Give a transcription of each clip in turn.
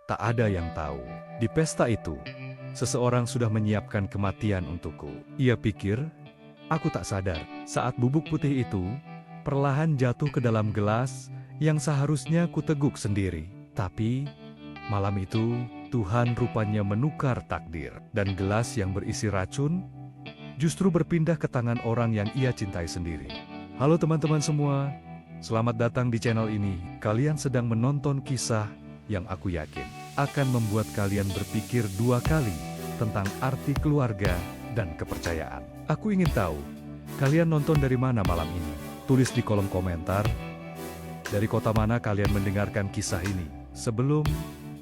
tak ada yang tahu. Di pesta itu, seseorang sudah menyiapkan kematian untukku. Ia pikir, aku tak sadar saat bubuk putih itu perlahan jatuh ke dalam gelas yang seharusnya kuteguk sendiri. Tapi, malam itu, Tuhan rupanya menukar takdir. Dan gelas yang berisi racun justru berpindah ke tangan orang yang ia cintai sendiri. Halo teman-teman semua, selamat datang di channel ini. Kalian sedang menonton kisah yang aku yakin akan membuat kalian berpikir dua kali tentang arti keluarga dan kepercayaan. Aku ingin tahu, kalian nonton dari mana malam ini? Tulis di kolom komentar, dari kota mana kalian mendengarkan kisah ini. Sebelum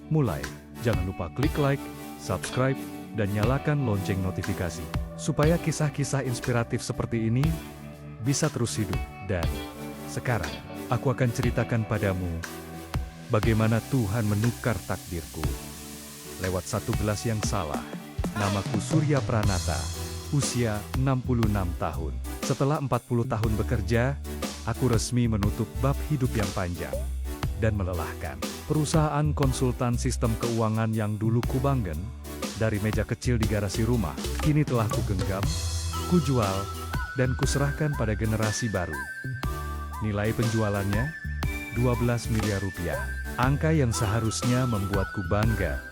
mulai, jangan lupa klik like, subscribe, dan nyalakan lonceng notifikasi, supaya kisah-kisah inspiratif seperti ini bisa terus hidup. Dan sekarang, aku akan ceritakan padamu bagaimana Tuhan menukar takdirku. Lewat satu gelas yang salah. Namaku Surya Pranata, usia 66 tahun. Setelah 40 tahun bekerja, aku resmi menutup bab hidup yang panjang dan melelahkan. Perusahaan konsultan sistem keuangan yang dulu kubanggen dari meja kecil di garasi rumah, kini telah kugenggam, kujual, dan kuserahkan pada generasi baru. Nilai penjualannya 12 miliar rupiah. Angka yang seharusnya membuatku bangga,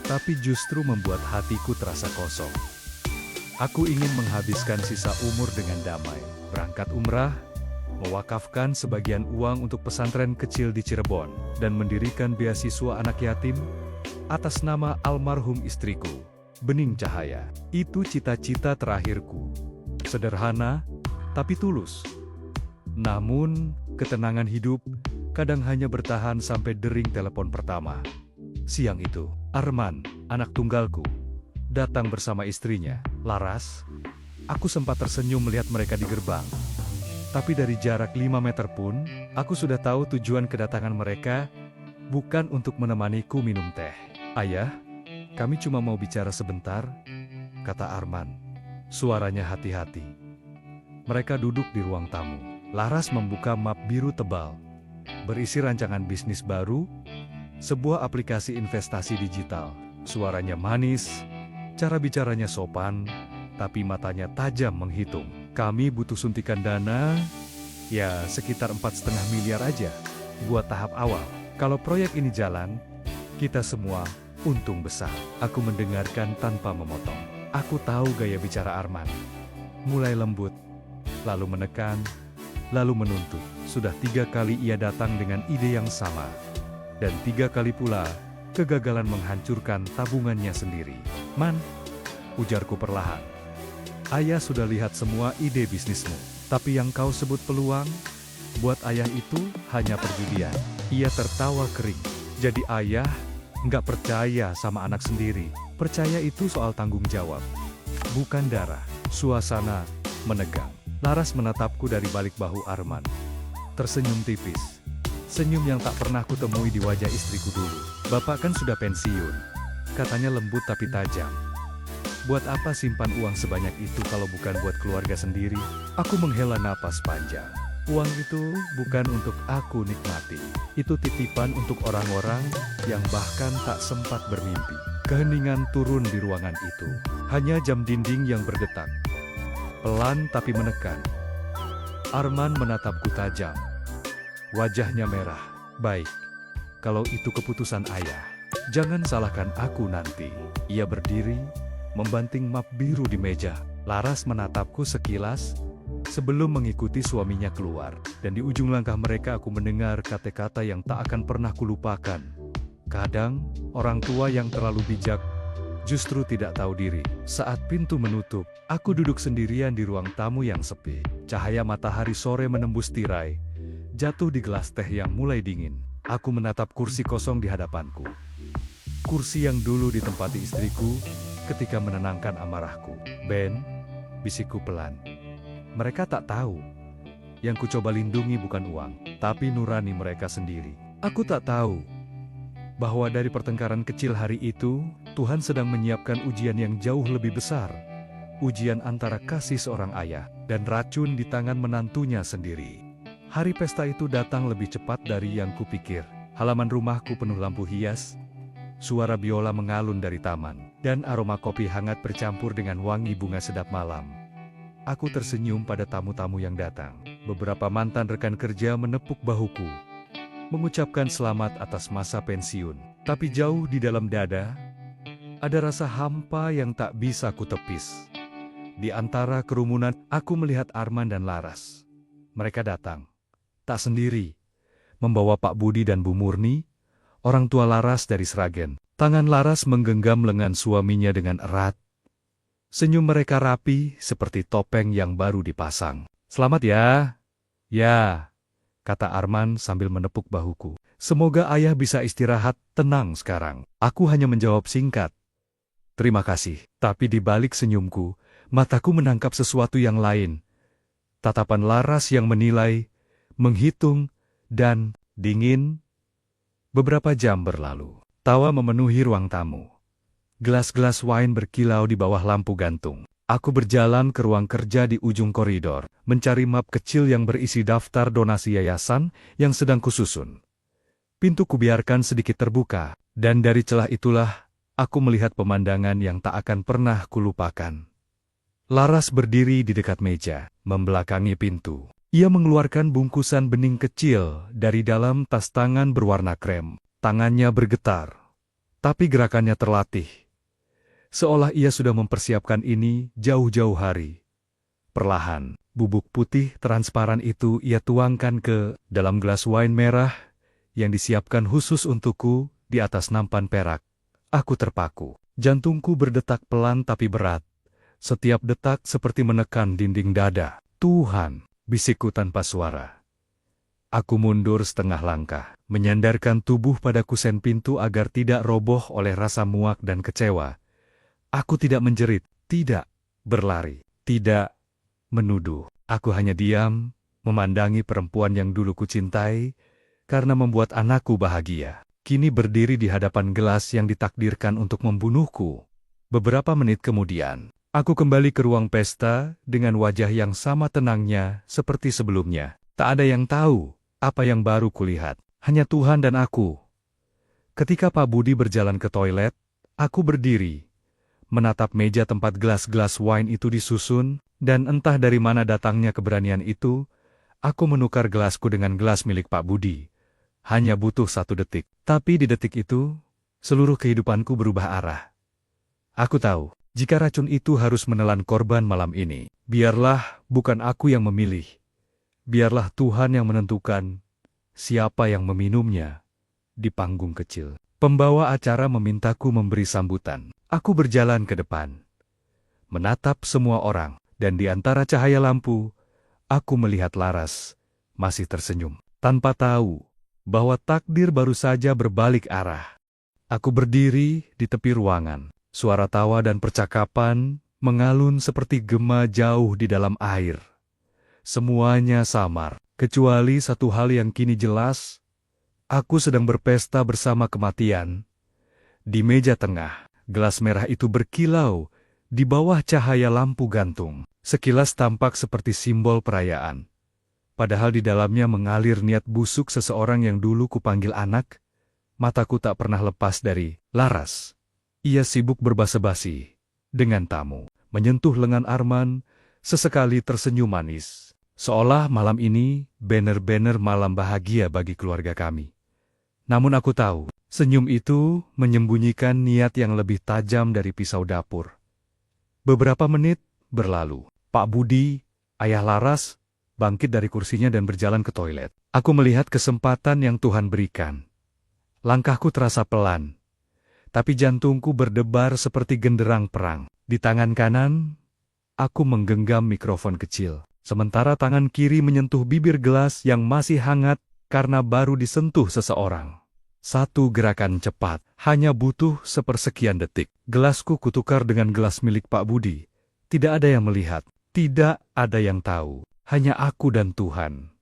tapi justru membuat hatiku terasa kosong. Aku ingin menghabiskan sisa umur dengan damai, berangkat umrah, mewakafkan sebagian uang untuk pesantren kecil di Cirebon, dan mendirikan beasiswa anak yatim atas nama almarhum istriku, Bening Cahaya. Itu cita-cita terakhirku. Sederhana, tapi tulus. Namun, ketenangan hidup kadang hanya bertahan sampai dering telepon pertama. Siang itu, Arman, anak tunggalku, datang bersama istrinya, Laras. Aku sempat tersenyum melihat mereka di gerbang. Tapi dari jarak 5 meter pun, aku sudah tahu tujuan kedatangan mereka bukan untuk menemaniku minum teh. Ayah, kami cuma mau bicara sebentar, kata Arman. Suaranya hati-hati. Mereka duduk di ruang tamu. Laras membuka map biru tebal, berisi rancangan bisnis baru, sebuah aplikasi investasi digital. Suaranya manis, cara bicaranya sopan, tapi matanya tajam menghitung. Kami butuh suntikan dana, ya sekitar 4,5 miliar aja, buat tahap awal. Kalau proyek ini jalan, kita semua untung besar. Aku mendengarkan tanpa memotong. Aku tahu gaya bicara Arman. Mulai lembut, lalu menekan, lalu menuntut. Sudah 3 kali ia datang dengan ide yang sama. Dan 3 kali pula, kegagalan menghancurkan tabungannya sendiri. Man, ujarku perlahan. Ayah sudah lihat semua ide bisnismu. Tapi yang kau sebut peluang, buat ayah itu hanya perjudian. Ia tertawa kering. Jadi ayah nggak percaya sama anak sendiri. Percaya itu soal tanggung jawab, bukan darah. Suasana menegang. Laras menatapku dari balik bahu Arman. Tersenyum tipis. Senyum yang tak pernah kutemui di wajah istriku dulu. Bapak kan sudah pensiun, katanya lembut tapi tajam. Buat apa simpan uang sebanyak itu kalau bukan buat keluarga sendiri? Aku menghela napas panjang. Uang itu bukan untuk aku nikmati. Itu titipan untuk orang-orang yang bahkan tak sempat bermimpi. Keheningan turun di ruangan itu. Hanya jam dinding yang bergetar. Pelan tapi menekan. Arman menatapku tajam. Wajahnya merah. Baik, kalau itu keputusan ayah, jangan salahkan aku nanti. Ia berdiri, membanting map biru di meja. Laras menatapku sekilas sebelum mengikuti suaminya keluar. Dan di ujung langkah mereka aku mendengar kata-kata yang tak akan pernah kulupakan. Kadang, orang tua yang terlalu bijak justru tidak tahu diri. Saat pintu menutup, aku duduk sendirian di ruang tamu yang sepi. Cahaya matahari sore menembus tirai, jatuh di gelas teh yang mulai dingin. Aku menatap kursi kosong di hadapanku. Kursi yang dulu ditempati istriku ketika menenangkan amarahku. Ben, bisikku pelan. Mereka tak tahu. Yang ku coba lindungi bukan uang, tapi nurani mereka sendiri. Aku tak tahu bahwa dari pertengkaran kecil hari itu, Tuhan sedang menyiapkan ujian yang jauh lebih besar. Ujian antara kasih seorang ayah dan racun di tangan menantunya sendiri. Hari pesta itu datang lebih cepat dari yang kupikir. Halaman rumahku penuh lampu hias, Suara biola mengalun dari taman, dan aroma kopi hangat bercampur dengan wangi bunga sedap malam. Aku tersenyum pada tamu-tamu yang datang. Beberapa mantan rekan kerja menepuk bahuku, mengucapkan selamat atas masa pensiun. Tapi jauh di dalam dada, ada rasa hampa yang tak bisa kutepis. Di antara kerumunan, aku melihat Arman dan Laras. Mereka datang, tak sendiri, membawa Pak Budi dan Bu Murni, orang tua Laras dari Sragen. Tangan Laras menggenggam lengan suaminya dengan erat. Senyum mereka rapi seperti topeng yang baru dipasang. "Selamat ya." "Ya," kata Arman sambil menepuk bahuku. "Semoga ayah bisa istirahat tenang sekarang." Aku hanya menjawab singkat, "Terima kasih." Tapi di balik senyumku, mataku menangkap sesuatu yang lain. Tatapan Laras yang menilai, menghitung, dan dingin. Beberapa jam berlalu. Tawa memenuhi ruang tamu. Gelas-gelas wine berkilau di bawah lampu gantung. Aku berjalan ke ruang kerja di ujung koridor, mencari map kecil yang berisi daftar donasi yayasan yang sedang kususun. Pintu kubiarkan sedikit terbuka, dan dari celah itulah aku melihat pemandangan yang tak akan pernah kulupakan. Laras berdiri di dekat meja, membelakangi pintu. Ia mengeluarkan bungkusan bening kecil dari dalam tas tangan berwarna krem. Tangannya bergetar, tapi gerakannya terlatih. Seolah ia sudah mempersiapkan ini jauh-jauh hari. Perlahan, bubuk putih transparan itu ia tuangkan ke dalam gelas wine merah yang disiapkan khusus untukku di atas nampan perak. Aku terpaku. Jantungku berdetak pelan tapi berat. Setiap detak seperti menekan dinding dada. "Tuhan," bisikku tanpa suara. Aku mundur setengah langkah, menyandarkan tubuh pada kusen pintu agar tidak roboh oleh rasa muak dan kecewa. Aku tidak menjerit, tidak berlari, tidak menuduh. Aku hanya diam, memandangi perempuan yang dulu kucintai, karena membuat anakku bahagia. Kini berdiri di hadapan gelas yang ditakdirkan untuk membunuhku. Beberapa menit kemudian, aku kembali ke ruang pesta dengan wajah yang sama tenangnya seperti sebelumnya. Tak ada yang tahu apa yang baru kulihat, hanya Tuhan dan aku. Ketika Pak Budi berjalan ke toilet, aku berdiri, menatap meja tempat gelas-gelas wine itu disusun, dan entah dari mana datangnya keberanian itu, aku menukar gelasku dengan gelas milik Pak Budi. Hanya butuh 1 detik. Tapi di detik itu, seluruh kehidupanku berubah arah. Aku tahu, jika racun itu harus menelan korban malam ini, biarlah bukan aku yang memilih. Biarlah Tuhan yang menentukan siapa yang meminumnya. Di panggung kecil, pembawa acara memintaku memberi sambutan. Aku berjalan ke depan, menatap semua orang, dan di antara cahaya lampu, aku melihat Laras masih tersenyum, tanpa tahu bahwa takdir baru saja berbalik arah. Aku berdiri di tepi ruangan, suara tawa dan percakapan mengalun seperti gema jauh di dalam air. Semuanya samar, kecuali satu hal yang kini jelas, aku sedang berpesta bersama kematian. Di meja tengah, gelas merah itu berkilau di bawah cahaya lampu gantung. Sekilas tampak seperti simbol perayaan. Padahal di dalamnya mengalir niat busuk seseorang yang dulu kupanggil anak. Mataku tak pernah lepas dari Laras. Ia sibuk berbasa-basi dengan tamu, menyentuh lengan Arman, sesekali tersenyum manis. Seolah malam ini banner-banner malam bahagia bagi keluarga kami. Namun aku tahu, senyum itu menyembunyikan niat yang lebih tajam dari pisau dapur. Beberapa menit berlalu. Pak Budi, ayah Laras, bangkit dari kursinya dan berjalan ke toilet. Aku melihat kesempatan yang Tuhan berikan. Langkahku terasa pelan, tapi jantungku berdebar seperti genderang perang. Di tangan kanan, aku menggenggam mikrofon kecil, sementara tangan kiri menyentuh bibir gelas yang masih hangat karena baru disentuh seseorang. Satu gerakan cepat, hanya butuh sepersekian detik. Gelasku kutukar dengan gelas milik Pak Budi. Tidak ada yang melihat, tidak ada yang tahu, hanya aku dan Tuhan.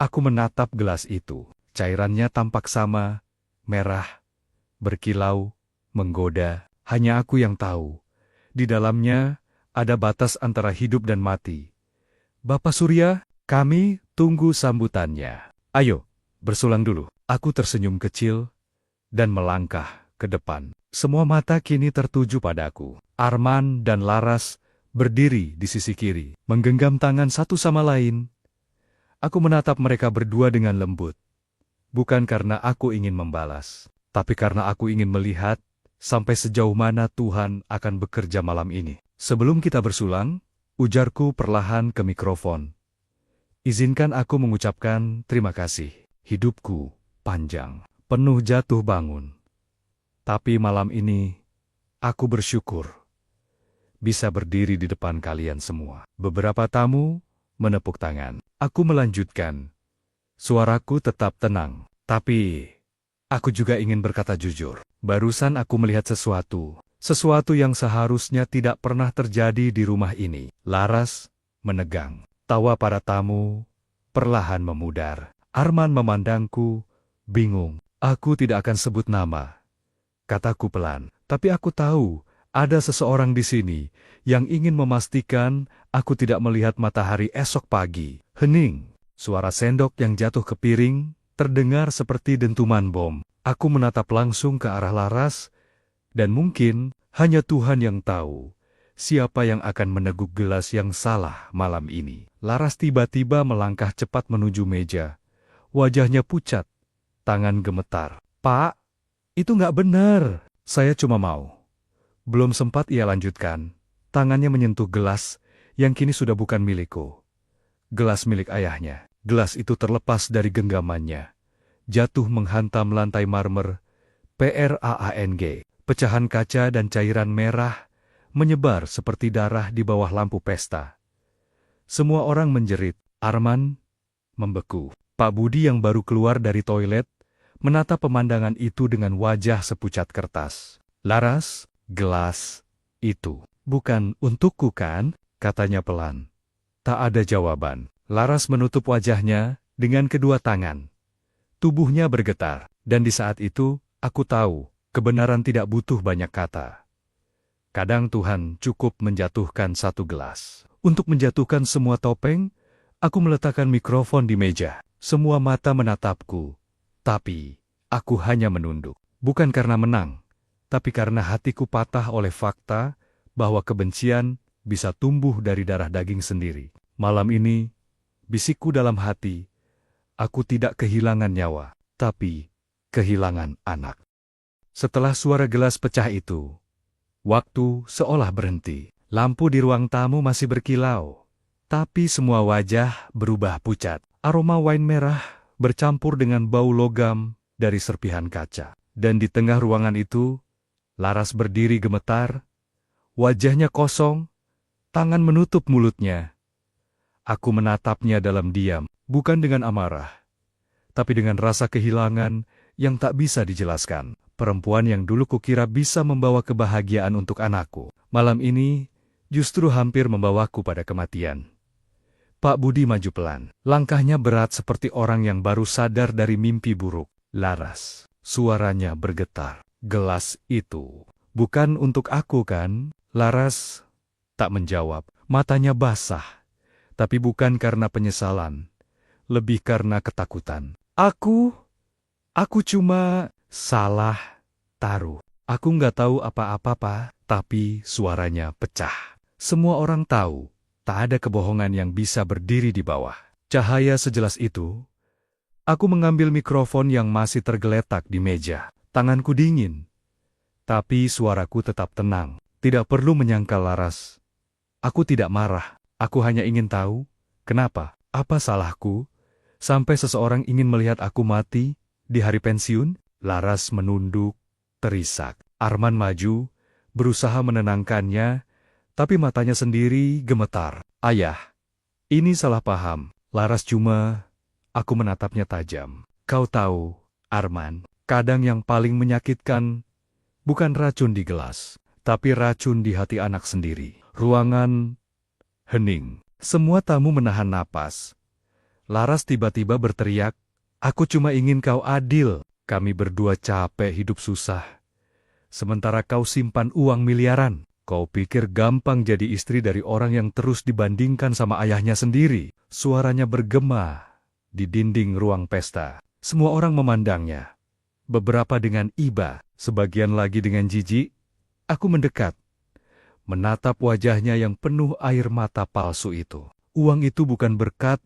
Aku menatap gelas itu, cairannya tampak sama, merah, berkilau, menggoda. Hanya aku yang tahu, di dalamnya ada batas antara hidup dan mati. Bapak Surya, kami tunggu sambutannya. Ayo, bersulang dulu. Aku tersenyum kecil dan melangkah ke depan. Semua mata kini tertuju padaku. Arman dan Laras berdiri di sisi kiri, menggenggam tangan satu sama lain. Aku menatap mereka berdua dengan lembut. Bukan karena aku ingin membalas, tapi karena aku ingin melihat sampai sejauh mana Tuhan akan bekerja malam ini. Sebelum kita bersulang, ujarku perlahan ke mikrofon. Izinkan aku mengucapkan terima kasih. Hidupku panjang, penuh jatuh bangun. Tapi malam ini, aku bersyukur bisa berdiri di depan kalian semua. Beberapa tamu menepuk tangan. Aku melanjutkan. Suaraku tetap tenang, tapi aku juga ingin berkata jujur. Barusan aku melihat sesuatu yang seharusnya tidak pernah terjadi di rumah ini. Laras menegang. Tawa para tamu perlahan memudar. Arman memandangku, bingung. Aku tidak akan sebut nama, kataku pelan. Tapi aku tahu ada seseorang di sini yang ingin memastikan aku tidak melihat matahari esok pagi. Hening. Suara sendok yang jatuh ke piring terdengar seperti dentuman bom. Aku menatap langsung ke arah Laras, dan mungkin hanya Tuhan yang tahu siapa yang akan meneguk gelas yang salah malam ini. Laras tiba-tiba melangkah cepat menuju meja. Wajahnya pucat, tangan gemetar. Pak, itu nggak benar. Saya cuma mau. Belum sempat ia lanjutkan, tangannya menyentuh gelas yang kini sudah bukan milikku. Gelas milik ayahnya. Gelas itu terlepas dari genggamannya, jatuh menghantam lantai marmer. PRAANG. Pecahan kaca dan cairan merah menyebar seperti darah di bawah lampu pesta. Semua orang menjerit. Arman membeku. Pak Budi yang baru keluar dari toilet menatap pemandangan itu dengan wajah sepucat kertas. Laras, gelas itu bukan untukku kan? Katanya pelan. Tak ada jawaban. Laras menutup wajahnya dengan kedua tangan. Tubuhnya bergetar, dan di saat itu, aku tahu, kebenaran tidak butuh banyak kata. Kadang Tuhan cukup menjatuhkan satu gelas. Untuk menjatuhkan semua topeng, aku meletakkan mikrofon di meja. Semua mata menatapku, tapi aku hanya menunduk. Bukan karena menang, tapi karena hatiku patah oleh fakta bahwa kebencian bisa tumbuh dari darah daging sendiri. Malam ini, bisikku dalam hati, aku tidak kehilangan nyawa, tapi kehilangan anak. Setelah suara gelas pecah itu, waktu seolah berhenti. Lampu di ruang tamu masih berkilau, tapi semua wajah berubah pucat. Aroma wine merah bercampur dengan bau logam dari serpihan kaca. Dan di tengah ruangan itu, Laras berdiri gemetar, wajahnya kosong, tangan menutup mulutnya. Aku menatapnya dalam diam, bukan dengan amarah, tapi dengan rasa kehilangan yang tak bisa dijelaskan. Perempuan yang dulu kukira bisa membawa kebahagiaan untuk anakku, malam ini justru hampir membawaku pada kematian. Pak Budi maju pelan. Langkahnya berat seperti orang yang baru sadar dari mimpi buruk. Laras, suaranya bergetar. Gelas itu bukan untuk aku kan? Laras tak menjawab. Matanya basah. Tapi bukan karena penyesalan. Lebih karena ketakutan. Aku cuma salah taruh. Aku nggak tahu apa-apa, Pak. Tapi suaranya pecah. Semua orang tahu. Tak ada kebohongan yang bisa berdiri di bawah cahaya sejelas itu. Aku mengambil mikrofon yang masih tergeletak di meja. Tanganku dingin, tapi suaraku tetap tenang. Tidak perlu menyangkal Laras. Aku tidak marah. Aku hanya ingin tahu, kenapa? Apa salahku? Sampai seseorang ingin melihat aku mati di hari pensiun? Laras menunduk, terisak. Arman maju, berusaha menenangkannya, tapi matanya sendiri gemetar. Ayah, ini salah paham. Laras cuma, aku menatapnya tajam. Kau tahu, Arman, kadang yang paling menyakitkan bukan racun di gelas, tapi racun di hati anak sendiri. Ruangan hening. Semua tamu menahan napas. Laras tiba-tiba berteriak, aku cuma ingin kau adil. Kami berdua capek hidup susah. Sementara kau simpan uang miliaran. Kau pikir gampang jadi istri dari orang yang terus dibandingkan sama ayahnya sendiri. Suaranya bergema di dinding ruang pesta. Semua orang memandangnya. Beberapa dengan iba, Sebagian lagi dengan jijik, aku mendekat, menatap wajahnya yang penuh air mata palsu itu. Uang itu bukan berkat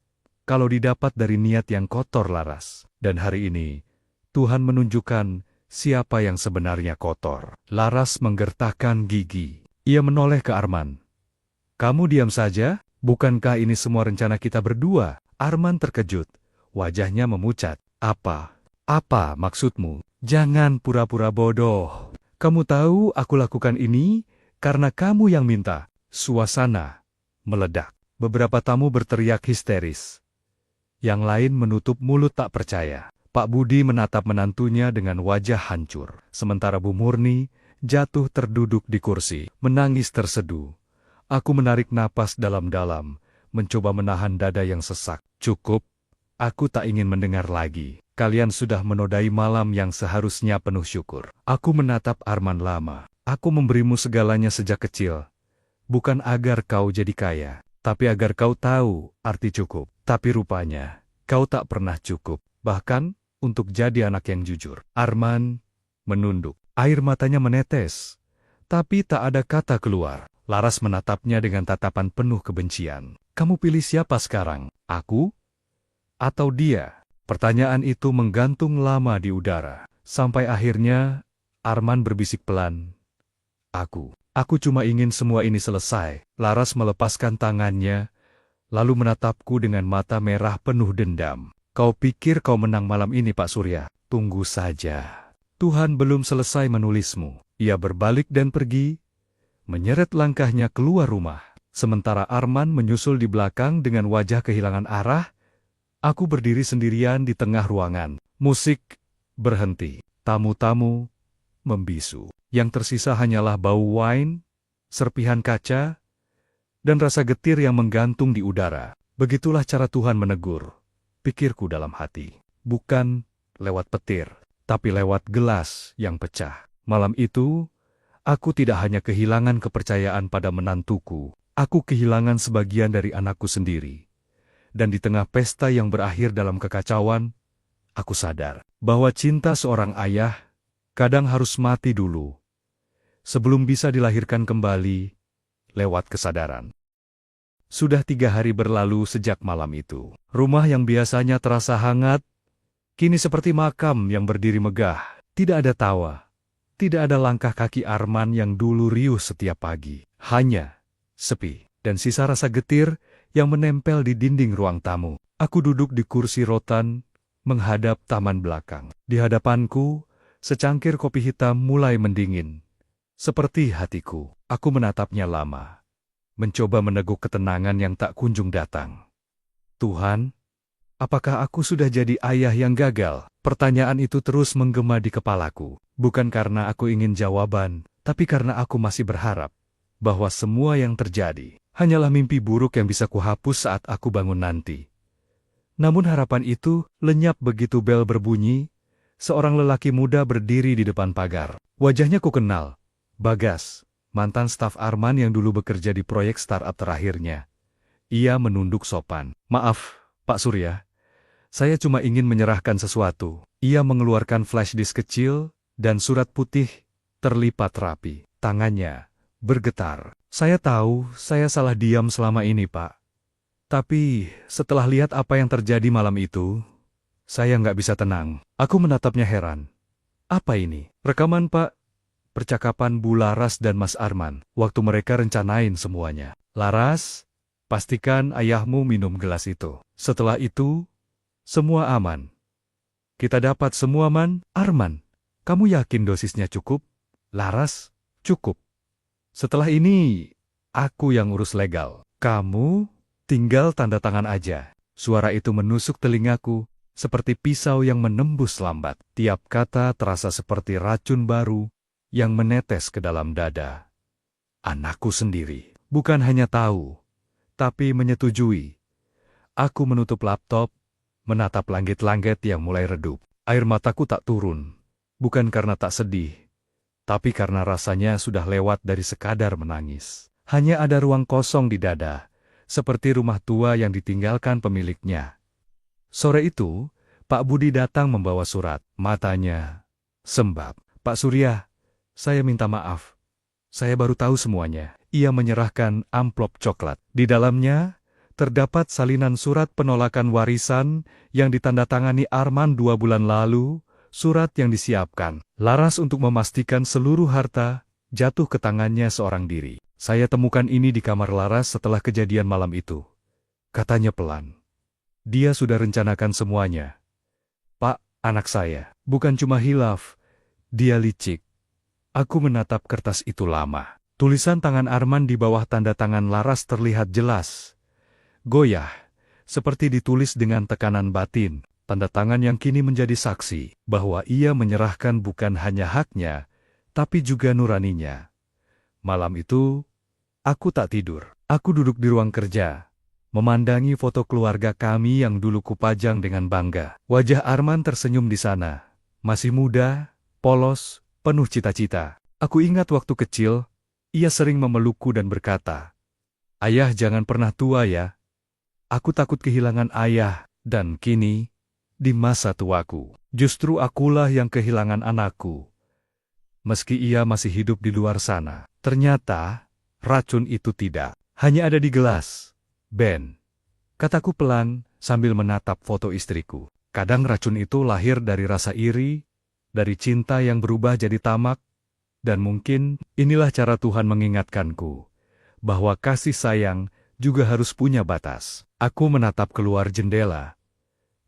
kalau didapat dari niat yang kotor, Laras. Dan hari ini, Tuhan menunjukkan siapa yang sebenarnya kotor. Laras menggertakkan gigi. Ia menoleh ke Arman. Kamu diam saja? Bukankah ini semua rencana kita berdua? Arman terkejut. Wajahnya memucat. Apa? Apa maksudmu? Jangan pura-pura bodoh. Kamu tahu aku lakukan ini karena kamu yang minta. Suasana meledak. Beberapa tamu berteriak histeris. Yang lain menutup mulut tak percaya. Pak Budi menatap menantunya dengan wajah hancur. Sementara Bu Murni jatuh terduduk di kursi, menangis terseduh. Aku menarik napas dalam-dalam, mencoba menahan dada yang sesak. Cukup, aku tak ingin mendengar lagi. Kalian sudah menodai malam yang seharusnya penuh syukur. Aku menatap Arman lama. Aku memberimu segalanya sejak kecil. Bukan agar kau jadi kaya, tapi agar kau tahu arti cukup. Tapi rupanya, kau tak pernah cukup. Bahkan, untuk jadi anak yang jujur. Arman menunduk. Air matanya menetes. Tapi tak ada kata keluar. Laras menatapnya dengan tatapan penuh kebencian. Kamu pilih siapa sekarang? Aku? Atau dia? Pertanyaan itu menggantung lama di udara. Sampai akhirnya, Arman berbisik pelan. Aku cuma ingin semua ini selesai. Laras melepaskan tangannya, lalu menatapku dengan mata merah penuh dendam. Kau pikir kau menang malam ini, Pak Surya? Tunggu saja. Tuhan belum selesai menulismu. Ia berbalik dan pergi, menyeret langkahnya keluar rumah. Sementara Arman menyusul di belakang dengan wajah kehilangan arah, aku berdiri sendirian di tengah ruangan. Musik berhenti. Tamu-tamu membisu. Yang tersisa hanyalah bau wine, serpihan kaca, dan rasa getir yang menggantung di udara. Begitulah cara Tuhan menegur, pikirku dalam hati. Bukan lewat petir, tapi lewat gelas yang pecah. Malam itu, aku tidak hanya kehilangan kepercayaan pada menantuku, aku kehilangan sebagian dari anakku sendiri. Dan di tengah pesta yang berakhir dalam kekacauan, aku sadar bahwa cinta seorang ayah kadang harus mati dulu, sebelum bisa dilahirkan kembali lewat kesadaran. Sudah 3 hari berlalu sejak malam itu. Rumah yang biasanya terasa hangat, kini seperti makam yang berdiri megah. Tidak ada tawa, tidak ada langkah kaki Arman yang dulu riuh setiap pagi. Hanya sepi, dan sisa rasa getir yang menempel di dinding ruang tamu. Aku duduk di kursi rotan, menghadap taman belakang. Di hadapanku, secangkir kopi hitam mulai mendingin. Seperti hatiku, aku menatapnya lama, mencoba meneguk ketenangan yang tak kunjung datang. Tuhan, apakah aku sudah jadi ayah yang gagal? Pertanyaan itu terus menggema di kepalaku. Bukan karena aku ingin jawaban, tapi karena aku masih berharap bahwa semua yang terjadi hanyalah mimpi buruk yang bisa kuhapus saat aku bangun nanti. Namun harapan itu lenyap begitu bel berbunyi. Seorang lelaki muda berdiri di depan pagar. Wajahnya kukenal. Bagas, mantan staf Arman yang dulu bekerja di proyek startup terakhirnya. Ia menunduk sopan. Maaf, Pak Surya. Saya cuma ingin menyerahkan sesuatu. Ia mengeluarkan flash disk kecil dan surat putih terlipat rapi. Tangannya bergetar. Saya tahu saya salah diam selama ini, Pak. Tapi setelah lihat apa yang terjadi malam itu, saya nggak bisa tenang. Aku menatapnya heran. Apa ini? Rekaman, Pak. Percakapan Bu Laras dan Mas Arman, waktu mereka rencanain semuanya. Laras, pastikan ayahmu minum gelas itu. Setelah itu, semua aman. Kita dapat semua, Man. Arman, kamu yakin dosisnya cukup? Laras, cukup. Setelah ini, aku yang urus legal. Kamu tinggal tanda tangan aja. Suara itu menusuk telingaku, seperti pisau yang menembus lambat. Tiap kata terasa seperti racun baru yang menetes ke dalam dada. Anakku sendiri, bukan hanya tahu, tapi menyetujui. Aku menutup laptop, menatap langit-langit yang mulai redup. Air mataku tak turun, bukan karena tak sedih, tapi karena rasanya sudah lewat dari sekadar menangis. Hanya ada ruang kosong di dada, seperti rumah tua yang ditinggalkan pemiliknya. Sore itu, Pak Budi datang membawa surat. Matanya sembab. Pak Surya, saya minta maaf. Saya baru tahu semuanya. Ia menyerahkan amplop coklat. Di dalamnya, terdapat salinan surat penolakan warisan yang ditandatangani Arman 2 bulan lalu, surat yang disiapkan Laras untuk memastikan seluruh harta jatuh ke tangannya seorang diri. Saya temukan ini di kamar Laras setelah kejadian malam itu. Katanya pelan. Dia sudah rencanakan semuanya. Pak, anak saya, bukan cuma hilaf, dia licik. Aku menatap kertas itu lama. Tulisan tangan Arman di bawah tanda tangan Laras terlihat jelas. Goyah, seperti ditulis dengan tekanan batin. Tanda tangan yang kini menjadi saksi bahwa ia menyerahkan bukan hanya haknya, tapi juga nuraninya. Malam itu, aku tak tidur. Aku duduk di ruang kerja, memandangi foto keluarga kami yang dulu kupajang dengan bangga. Wajah Arman tersenyum di sana. Masih muda, polos, penuh cita-cita. Aku ingat waktu kecil, ia sering memelukku dan berkata, "Ayah jangan pernah tua ya." Aku takut kehilangan ayah, dan kini, di masa tuaku, justru akulah yang kehilangan anakku. Meski ia masih hidup di luar sana, ternyata racun itu tidak hanya ada di gelas. Ben, kataku pelan sambil menatap foto istriku. Kadang racun itu lahir dari rasa iri, dari cinta yang berubah jadi tamak, dan mungkin inilah cara Tuhan mengingatkanku bahwa kasih sayang juga harus punya batas. Aku menatap keluar jendela,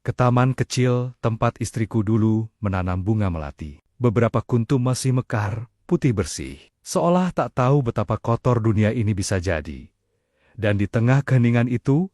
ke taman kecil tempat istriku dulu menanam bunga melati. Beberapa kuntum masih mekar, putih bersih, seolah tak tahu betapa kotor dunia ini bisa jadi. Dan di tengah keheningan itu,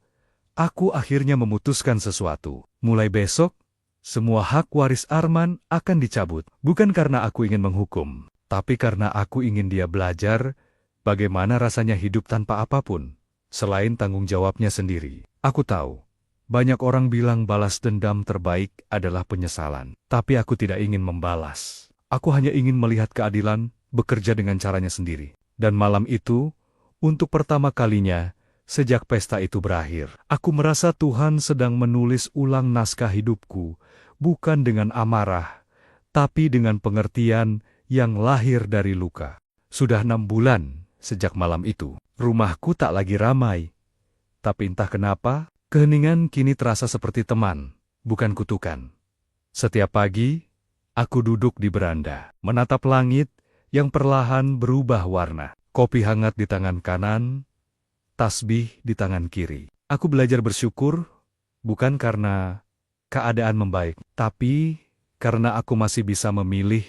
aku akhirnya memutuskan sesuatu. Mulai besok, semua hak waris Arman akan dicabut. Bukan karena aku ingin menghukum, tapi karena aku ingin dia belajar bagaimana rasanya hidup tanpa apapun, selain tanggung jawabnya sendiri. Aku tahu, banyak orang bilang balas dendam terbaik adalah penyesalan. Tapi aku tidak ingin membalas. Aku hanya ingin melihat keadilan bekerja dengan caranya sendiri. Dan malam itu, untuk pertama kalinya, sejak pesta itu berakhir, aku merasa Tuhan sedang menulis ulang naskah hidupku, bukan dengan amarah, tapi dengan pengertian yang lahir dari luka. Sudah 6 bulan sejak malam itu, rumahku tak lagi ramai. Tapi entah kenapa, keheningan kini terasa seperti teman, bukan kutukan. Setiap pagi, aku duduk di beranda, menatap langit yang perlahan berubah warna. Kopi hangat di tangan kanan, tasbih di tangan kiri. Aku belajar bersyukur, bukan karena keadaan membaik, tapi karena aku masih bisa memilih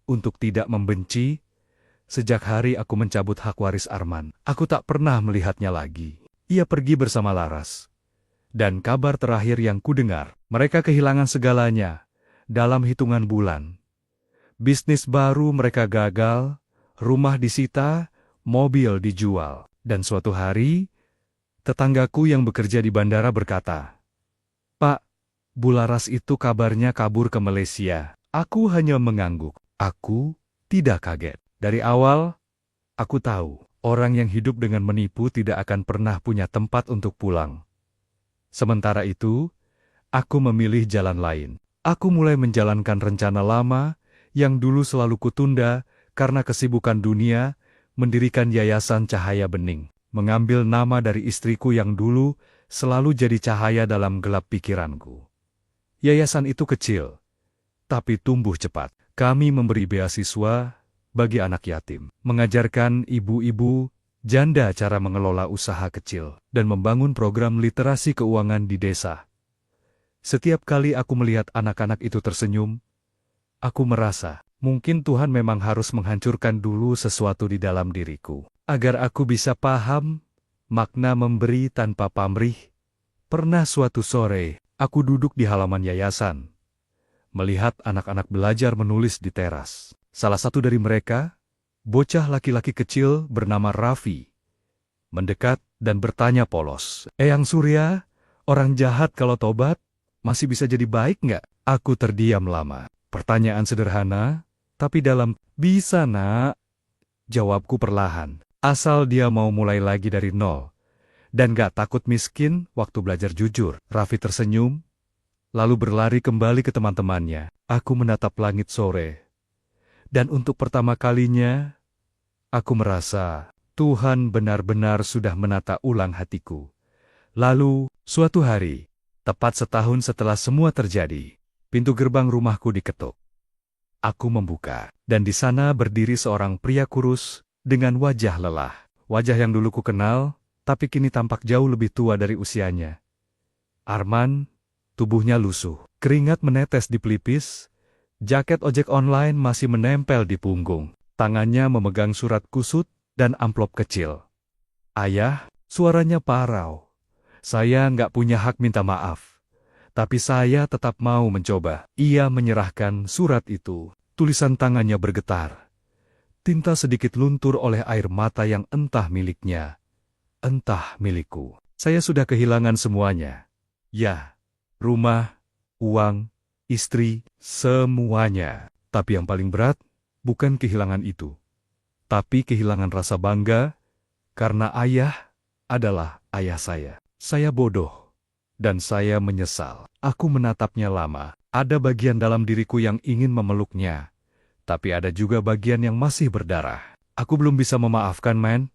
untuk tidak membenci. Sejak hari aku mencabut hak waris Arman, aku tak pernah melihatnya lagi. Ia pergi bersama Laras. Dan kabar terakhir yang kudengar, mereka kehilangan segalanya dalam hitungan bulan. Bisnis baru mereka gagal, rumah disita, mobil dijual. Dan suatu hari, tetanggaku yang bekerja di bandara berkata, "Pak, Bu Laras itu kabarnya kabur ke Malaysia." Aku hanya mengangguk. Aku tidak kaget. Dari awal, aku tahu orang yang hidup dengan menipu tidak akan pernah punya tempat untuk pulang. Sementara itu, aku memilih jalan lain. Aku mulai menjalankan rencana lama yang dulu selalu kutunda karena kesibukan dunia, mendirikan Yayasan Cahaya Bening, mengambil nama dari istriku yang dulu selalu jadi cahaya dalam gelap pikiranku. Yayasan itu kecil, tapi tumbuh cepat. Kami memberi beasiswa bagi anak yatim, mengajarkan ibu-ibu janda cara mengelola usaha kecil, dan membangun program literasi keuangan di desa. Setiap kali aku melihat anak-anak itu tersenyum, aku merasa, mungkin Tuhan memang harus menghancurkan dulu sesuatu di dalam diriku, agar aku bisa paham makna memberi tanpa pamrih. Pernah suatu sore, aku duduk di halaman yayasan, melihat anak-anak belajar menulis di teras. Salah satu dari mereka, bocah laki-laki kecil bernama Raffi, mendekat dan bertanya polos, "Eyang Surya, orang jahat kalau tobat, masih bisa jadi baik nggak?" Aku terdiam lama. Pertanyaan sederhana, tapi dalam, "Bisa nak," jawabku perlahan. Asal dia mau mulai lagi dari nol, dan gak takut miskin waktu belajar jujur. Raffi tersenyum, lalu berlari kembali ke teman-temannya. Aku menatap langit sore, Dan untuk pertama kalinya, aku merasa Tuhan benar-benar sudah menata ulang hatiku. Lalu, suatu hari, tepat setahun setelah semua terjadi, pintu gerbang rumahku diketuk. Aku membuka, dan di sana berdiri seorang pria kurus dengan wajah lelah. Wajah yang dulu ku kenal, tapi kini tampak jauh lebih tua dari usianya. Arman, tubuhnya lusuh, keringat menetes di pelipis, jaket ojek online masih menempel di punggung. Tangannya memegang surat kusut dan amplop kecil. Ayah, suaranya parau. Saya nggak punya hak minta maaf. Tapi saya tetap mau mencoba. Ia menyerahkan surat itu. Tulisan tangannya bergetar. Tinta sedikit luntur oleh air mata yang entah miliknya, entah milikku. Saya sudah kehilangan semuanya. Ya, rumah, uang, istri, semuanya. Tapi yang paling berat, bukan kehilangan itu. Tapi kehilangan rasa bangga, karena ayah adalah ayah saya. Saya bodoh, dan saya menyesal. Aku menatapnya lama. Ada bagian dalam diriku yang ingin memeluknya, tapi ada juga bagian yang masih berdarah. Aku belum bisa memaafkan, man,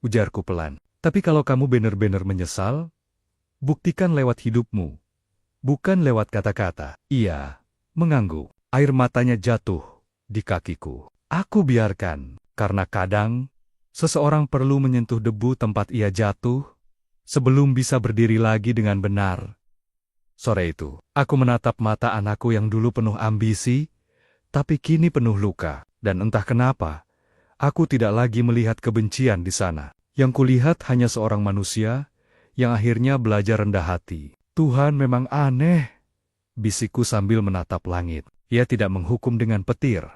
ujarku pelan. Tapi kalau kamu benar-benar menyesal, buktikan lewat hidupmu, bukan lewat kata-kata. Ia mengangguk. Air matanya jatuh di kakiku. Aku biarkan, karena kadang seseorang perlu menyentuh debu tempat ia jatuh sebelum bisa berdiri lagi dengan benar. Sore itu, aku menatap mata anakku yang dulu penuh ambisi, tapi kini penuh luka. Dan entah kenapa, aku tidak lagi melihat kebencian di sana. Yang kulihat hanya seorang manusia yang akhirnya belajar rendah hati. Tuhan memang aneh, bisikku sambil menatap langit. Ia tidak menghukum dengan petir,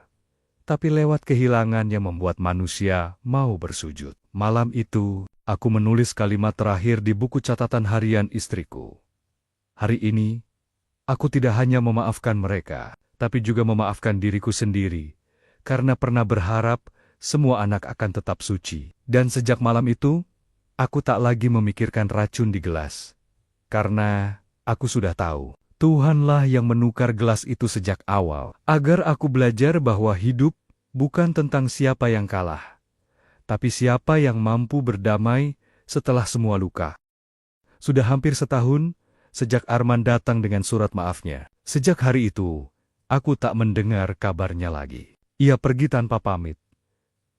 tapi lewat kehilangan yang membuat manusia mau bersujud. Malam itu, aku menulis kalimat terakhir di buku catatan harian istriku. Hari ini, aku tidak hanya memaafkan mereka, tapi juga memaafkan diriku sendiri, karena pernah berharap semua anak akan tetap suci. Dan sejak malam itu, aku tak lagi memikirkan racun di gelas. Karena aku sudah tahu, Tuhanlah yang menukar gelas itu sejak awal, agar aku belajar bahwa hidup bukan tentang siapa yang kalah, tapi siapa yang mampu berdamai setelah semua luka. Sudah hampir setahun sejak Arman datang dengan surat maafnya. Sejak hari itu, aku tak mendengar kabarnya lagi. Ia pergi tanpa pamit.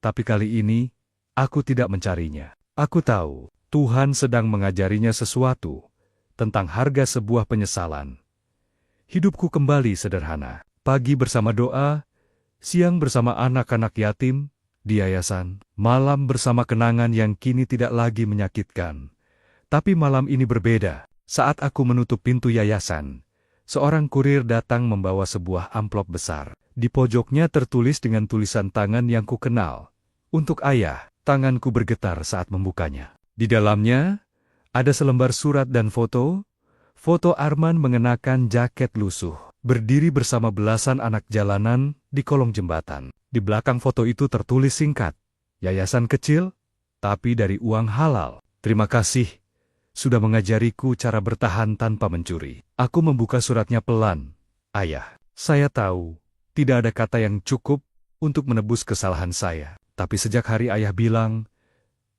Tapi kali ini, aku tidak mencarinya. Aku tahu, Tuhan sedang mengajarinya sesuatu tentang harga sebuah penyesalan. Hidupku kembali sederhana. Pagi bersama doa, siang bersama anak-anak yatim di yayasan, malam bersama kenangan yang kini tidak lagi menyakitkan. Tapi malam ini berbeda. Saat aku menutup pintu yayasan, seorang kurir datang membawa sebuah amplop besar. Di pojoknya tertulis dengan tulisan tangan yang kukenal. Untuk ayah, tanganku bergetar saat membukanya. Di dalamnya, ada selembar surat dan foto. Foto Arman mengenakan jaket lusuh, berdiri bersama belasan anak jalanan di kolong jembatan. Di belakang foto itu tertulis singkat, yayasan kecil, tapi dari uang halal. Terima kasih sudah mengajariku cara bertahan tanpa mencuri. Aku membuka suratnya pelan. Ayah, saya tahu, tidak ada kata yang cukup untuk menebus kesalahan saya. Tapi sejak hari ayah bilang,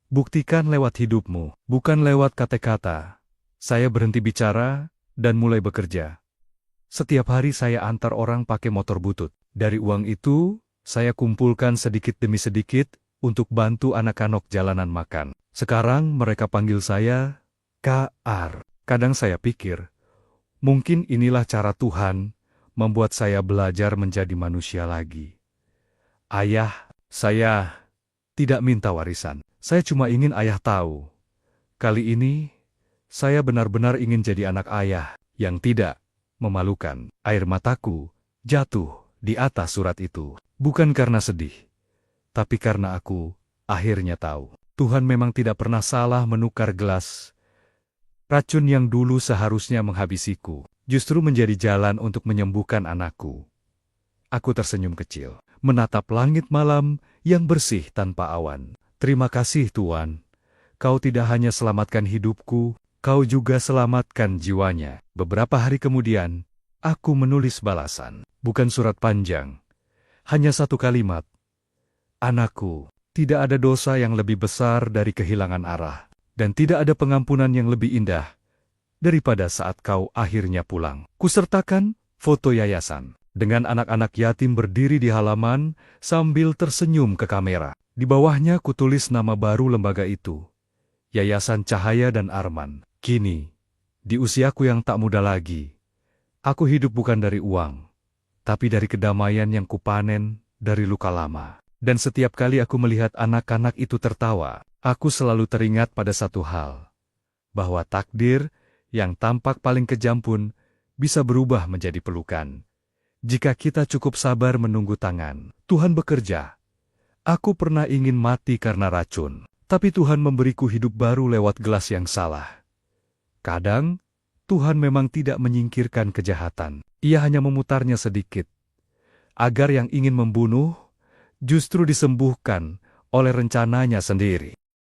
buktikan lewat hidupmu, bukan lewat kata-kata. Saya berhenti bicara dan mulai bekerja. Setiap hari saya antar orang pakai motor butut. Dari uang itu, saya kumpulkan sedikit demi sedikit untuk bantu anak-anak jalanan makan. Sekarang mereka panggil saya Kak.Ar. Kadang saya pikir, mungkin inilah cara Tuhan membuat saya belajar menjadi manusia lagi. Ayah, saya tidak minta warisan. Saya cuma ingin ayah tahu. Kali ini, saya benar-benar ingin jadi anak ayah yang tidak memalukan. Air mataku jatuh di atas surat itu. Bukan karena sedih, tapi karena aku akhirnya tahu. Tuhan memang tidak pernah salah menukar gelas. Racun yang dulu seharusnya menghabisiku, justru menjadi jalan untuk menyembuhkan anakku. Aku tersenyum kecil, menatap langit malam yang bersih tanpa awan. Terima kasih Tuhan, Kau tidak hanya selamatkan hidupku, Kau juga selamatkan jiwanya. Beberapa hari kemudian, aku menulis balasan. Bukan surat panjang, Hanya satu kalimat, "Anakku, tidak ada dosa yang lebih besar dari kehilangan arah, dan tidak ada pengampunan yang lebih indah daripada saat kau akhirnya pulang." Kusertakan foto yayasan, dengan anak-anak yatim berdiri di halaman sambil tersenyum ke kamera. Di bawahnya kutulis nama baru lembaga itu, Yayasan Cahaya dan Arman. Kini, di usiaku yang tak muda lagi, aku hidup bukan dari uang, tapi dari kedamaian yang kupanen dari luka lama. Dan setiap kali aku melihat anak-anak itu tertawa, aku selalu teringat pada satu hal, bahwa takdir yang tampak paling kejam pun bisa berubah menjadi pelukan. Jika kita cukup sabar menunggu tangan Tuhan bekerja. Aku pernah ingin mati karena racun, tapi Tuhan memberiku hidup baru lewat gelas yang salah. Kadang, Tuhan memang tidak menyingkirkan kejahatan. Ia hanya memutarnya sedikit, agar yang ingin membunuh justru disembuhkan oleh rencananya sendiri.